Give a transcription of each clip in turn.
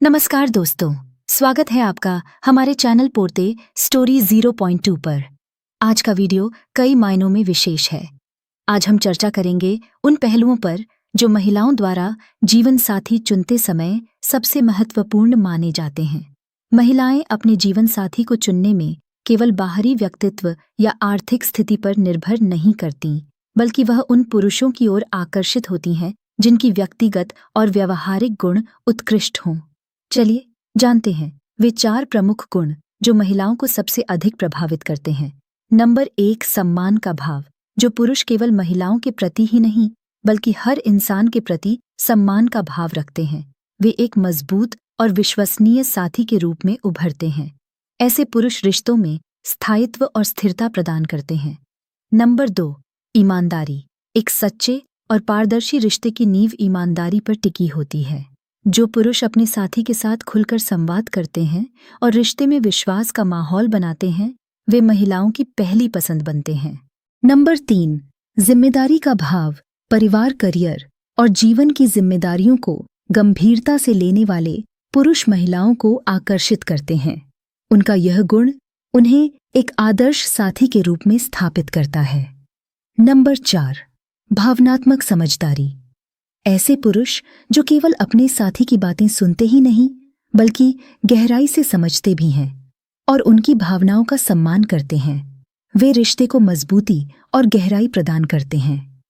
नमस्कार दोस्तों, स्वागत है आपका हमारे चैनल पोरते स्टोरी 0.2 पर। आज का वीडियो कई मायनों में विशेष है। आज हम चर्चा करेंगे उन पहलुओं पर जो महिलाओं द्वारा जीवन साथी चुनते समय सबसे महत्वपूर्ण माने जाते हैं। महिलाएं अपने जीवन साथी को चुनने में केवल बाहरी व्यक्तित्व या आर्थिक स्थिति पर निर्भर नहीं करती, बल्कि वह उन पुरुषों की ओर आकर्षित होती हैं जिनकी व्यक्तिगत और व्यावहारिक गुण उत्कृष्ट हों। चलिए जानते हैं वे 4 प्रमुख गुण जो महिलाओं को सबसे अधिक प्रभावित करते हैं। नंबर 1, सम्मान का भाव। जो पुरुष केवल महिलाओं के प्रति ही नहीं बल्कि हर इंसान के प्रति सम्मान का भाव रखते हैं, वे एक मजबूत और विश्वसनीय साथी के रूप में उभरते हैं। ऐसे पुरुष रिश्तों में स्थायित्व और स्थिरता प्रदान करते हैं। नंबर 2, ईमानदारी। एक सच्चे और पारदर्शी रिश्ते की नींव ईमानदारी पर टिकी होती है। जो पुरुष अपने साथी के साथ खुलकर संवाद करते हैं और रिश्ते में विश्वास का माहौल बनाते हैं, वे महिलाओं की पहली पसंद बनते हैं। नंबर 3, जिम्मेदारी का भाव। परिवार, करियर और जीवन की जिम्मेदारियों को गंभीरता से लेने वाले पुरुष महिलाओं को आकर्षित करते हैं। उनका यह गुण उन्हें एक आदर्श साथी के रूप में स्थापित करता है। नंबर 4, भावनात्मक समझदारी। ऐसे पुरुष जो केवल अपने साथी की बातें सुनते ही नहीं बल्कि गहराई से समझते भी हैं और उनकी भावनाओं का सम्मान करते हैं, वे रिश्ते को मजबूती और गहराई प्रदान करते हैं।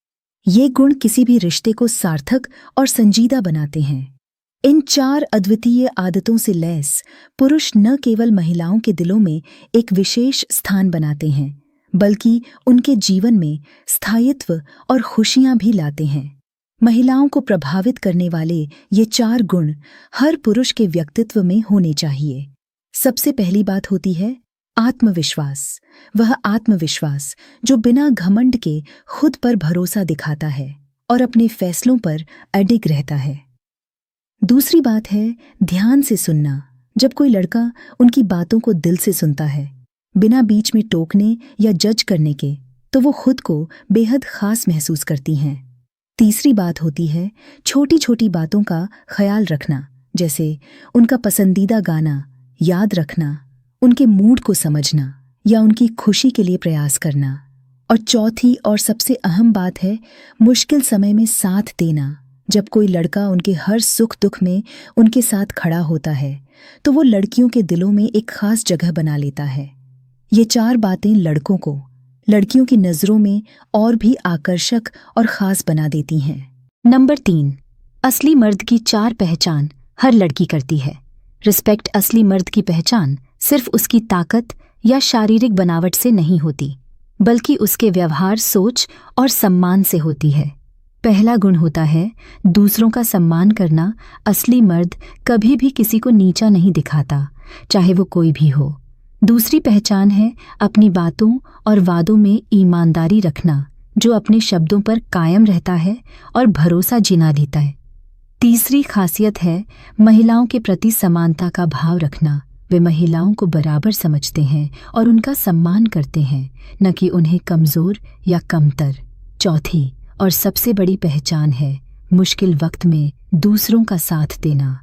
ये गुण किसी भी रिश्ते को सार्थक और संजीदा बनाते हैं। इन 4 अद्वितीय आदतों से लैस पुरुष न केवल महिलाओं के दिलों में एक विशेष स्थान बनाते हैं बल्कि उनके जीवन में स्थायित्व और खुशियां भी लाते हैं। महिलाओं को प्रभावित करने वाले ये 4 गुण हर पुरुष के व्यक्तित्व में होने चाहिए। सबसे पहली बात होती है आत्मविश्वास। वह आत्मविश्वास जो बिना घमंड के खुद पर भरोसा दिखाता है और अपने फैसलों पर अडिग रहता है। दूसरी बात है ध्यान से सुनना। जब कोई लड़का उनकी बातों को दिल से सुनता है, बिना बीच में टोकने या जज करने के, तो वो खुद को बेहद खास महसूस करती हैं। तीसरी बात होती है छोटी छोटी बातों का ख्याल रखना, जैसे उनका पसंदीदा गाना याद रखना, उनके मूड को समझना या उनकी खुशी के लिए प्रयास करना। और चौथी और सबसे अहम बात है मुश्किल समय में साथ देना। जब कोई लड़का उनके हर सुख दुख में उनके साथ खड़ा होता है तो वो लड़कियों के दिलों में एक खास जगह बना लेता है। ये 4 बातें लड़कों को लड़कियों की नज़रों में और भी आकर्षक और ख़ास बना देती हैं। नंबर 3, असली मर्द की 4 पहचान हर लड़की करती है। रिस्पेक्ट। असली मर्द की पहचान सिर्फ उसकी ताकत या शारीरिक बनावट से नहीं होती, बल्कि उसके व्यवहार, सोच और सम्मान से होती है। पहला गुण होता है दूसरों का सम्मान करना। असली मर्द कभी भी किसी को नीचा नहीं दिखाता, चाहे वो कोई भी हो। दूसरी पहचान है अपनी बातों और वादों में ईमानदारी रखना, जो अपने शब्दों पर कायम रहता है और भरोसा जिना लेता है। तीसरी खासियत है महिलाओं के प्रति समानता का भाव रखना। वे महिलाओं को बराबर समझते हैं और उनका सम्मान करते हैं, न कि उन्हें कमज़ोर या कमतर। चौथी और सबसे बड़ी पहचान है मुश्किल वक्त में दूसरों का साथ देना।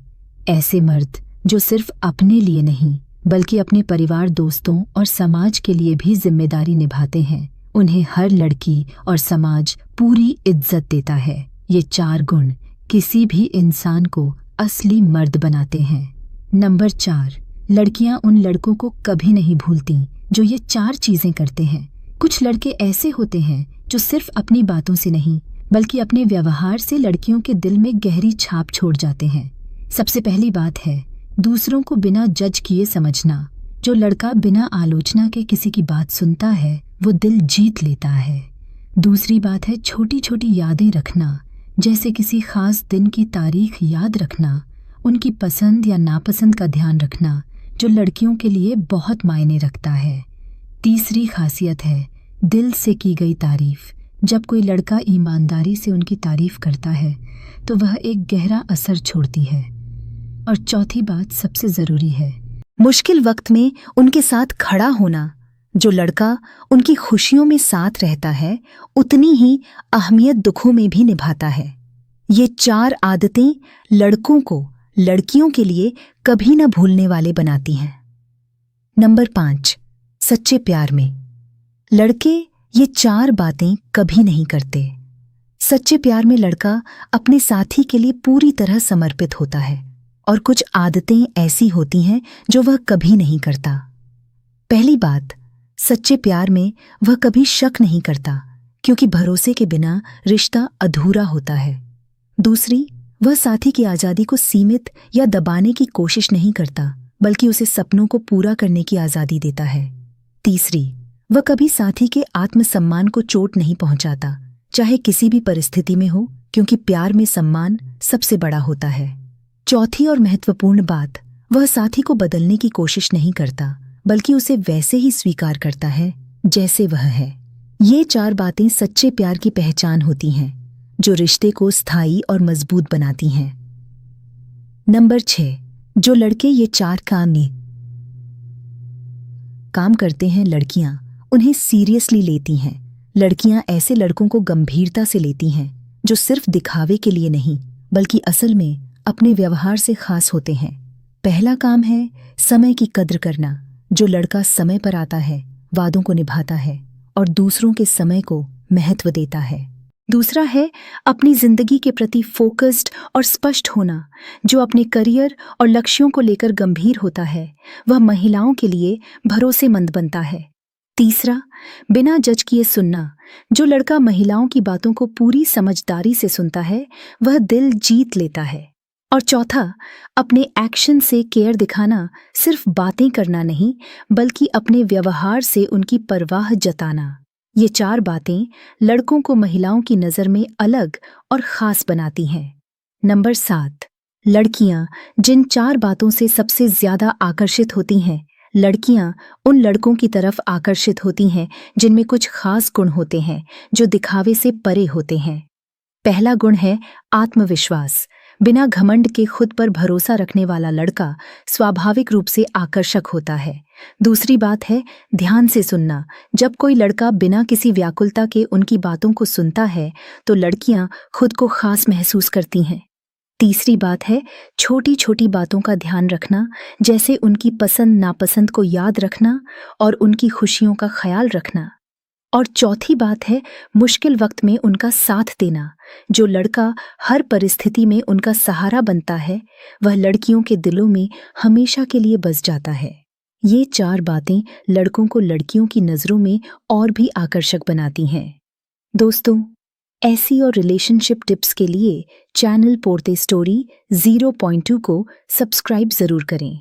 ऐसे मर्द जो सिर्फ अपने लिए नहीं बल्कि अपने परिवार, दोस्तों और समाज के लिए भी जिम्मेदारी निभाते हैं, उन्हें हर लड़की और समाज पूरी इज्जत देता है। ये 4 गुण किसी भी इंसान को असली मर्द बनाते हैं। नंबर 4, लड़कियां उन लड़कों को कभी नहीं भूलती जो ये 4 चीज़ें करते हैं। कुछ लड़के ऐसे होते हैं जो सिर्फ अपनी बातों से नहीं बल्कि अपने व्यवहार से लड़कियों के दिल में गहरी छाप छोड़ जाते हैं। सबसे पहली बात है दूसरों को बिना जज किए समझना। जो लड़का बिना आलोचना के किसी की बात सुनता है वो दिल जीत लेता है। दूसरी बात है छोटी छोटी यादें रखना, जैसे किसी खास दिन की तारीख याद रखना, उनकी पसंद या नापसंद का ध्यान रखना, जो लड़कियों के लिए बहुत मायने रखता है। तीसरी खासियत है दिल से की गई तारीफ। जब कोई लड़का ईमानदारी से उनकी तारीफ करता है तो वह एक गहरा असर छोड़ती है। और चौथी बात सबसे ज़रूरी है मुश्किल वक्त में उनके साथ खड़ा होना। जो लड़का उनकी खुशियों में साथ रहता है उतनी ही अहमियत दुखों में भी निभाता है। ये 4 आदतें लड़कों को लड़कियों के लिए कभी न भूलने वाले बनाती हैं। नंबर 5, सच्चे प्यार में लड़के ये 4 बातें कभी नहीं करते। सच्चे प्यार में लड़का अपने साथी के लिए पूरी तरह समर्पित होता है और कुछ आदतें ऐसी होती हैं जो वह कभी नहीं करता। पहली बात, सच्चे प्यार में वह कभी शक नहीं करता, क्योंकि भरोसे के बिना रिश्ता अधूरा होता है। दूसरी, वह साथी की आज़ादी को सीमित या दबाने की कोशिश नहीं करता, बल्कि उसे सपनों को पूरा करने की आज़ादी देता है। तीसरी, वह कभी साथी के आत्मसम्मान को चोट नहीं पहुंचाता, चाहे किसी भी परिस्थिति में हो, क्योंकि प्यार में सम्मान सबसे बड़ा होता है। चौथी और महत्वपूर्ण बात, वह साथी को बदलने की कोशिश नहीं करता, बल्कि उसे वैसे ही स्वीकार करता है जैसे वह है। ये 4 बातें सच्चे प्यार की पहचान होती हैं, जो रिश्ते को स्थायी और मजबूत बनाती हैं। नंबर 6, जो लड़के ये 4 काम करते हैं, लड़कियां उन्हें सीरियसली लेती हैं। लड़कियां ऐसे लड़कों को गंभीरता से लेती हैं जो सिर्फ दिखावे के लिए नहीं, बल्कि असल में अपने व्यवहार से खास होते हैं। पहला काम है समय की कद्र करना। जो लड़का समय पर आता है, वादों को निभाता है और दूसरों के समय को महत्व देता है। दूसरा है अपनी जिंदगी के प्रति फोकस्ड और स्पष्ट होना। जो अपने करियर और लक्ष्यों को लेकर गंभीर होता है, वह महिलाओं के लिए भरोसेमंद बनता है। तीसरा, बिना जज किए सुनना। जो लड़का महिलाओं की बातों को पूरी समझदारी से सुनता है, वह दिल जीत लेता है। और चौथा, अपने एक्शन से केयर दिखाना। सिर्फ बातें करना नहीं, बल्कि अपने व्यवहार से उनकी परवाह जताना। ये 4 बातें लड़कों को महिलाओं की नज़र में अलग और ख़ास बनाती हैं। नंबर 7, लड़कियां जिन 4 बातों से सबसे ज़्यादा आकर्षित होती हैं। लड़कियां उन लड़कों की तरफ आकर्षित होती हैं जिनमें कुछ खास गुण होते हैं, जो दिखावे से परे होते हैं। पहला गुण है आत्मविश्वास। बिना घमंड के खुद पर भरोसा रखने वाला लड़का स्वाभाविक रूप से आकर्षक होता है। दूसरी बात है ध्यान से सुनना। जब कोई लड़का बिना किसी व्याकुलता के उनकी बातों को सुनता है, तो लड़कियां खुद को खास महसूस करती हैं। तीसरी बात है छोटी छोटी बातों का ध्यान रखना, जैसे उनकी पसंद नापसंद को याद रखना और उनकी खुशियों का ख्याल रखना। और चौथी बात है मुश्किल वक्त में उनका साथ देना। जो लड़का हर परिस्थिति में उनका सहारा बनता है, वह लड़कियों के दिलों में हमेशा के लिए बस जाता है। ये 4 बातें लड़कों को लड़कियों की नज़रों में और भी आकर्षक बनाती हैं। दोस्तों, ऐसी और रिलेशनशिप टिप्स के लिए चैनल पोरते स्टोरी 0.2 को सब्सक्राइब ज़रूर करें।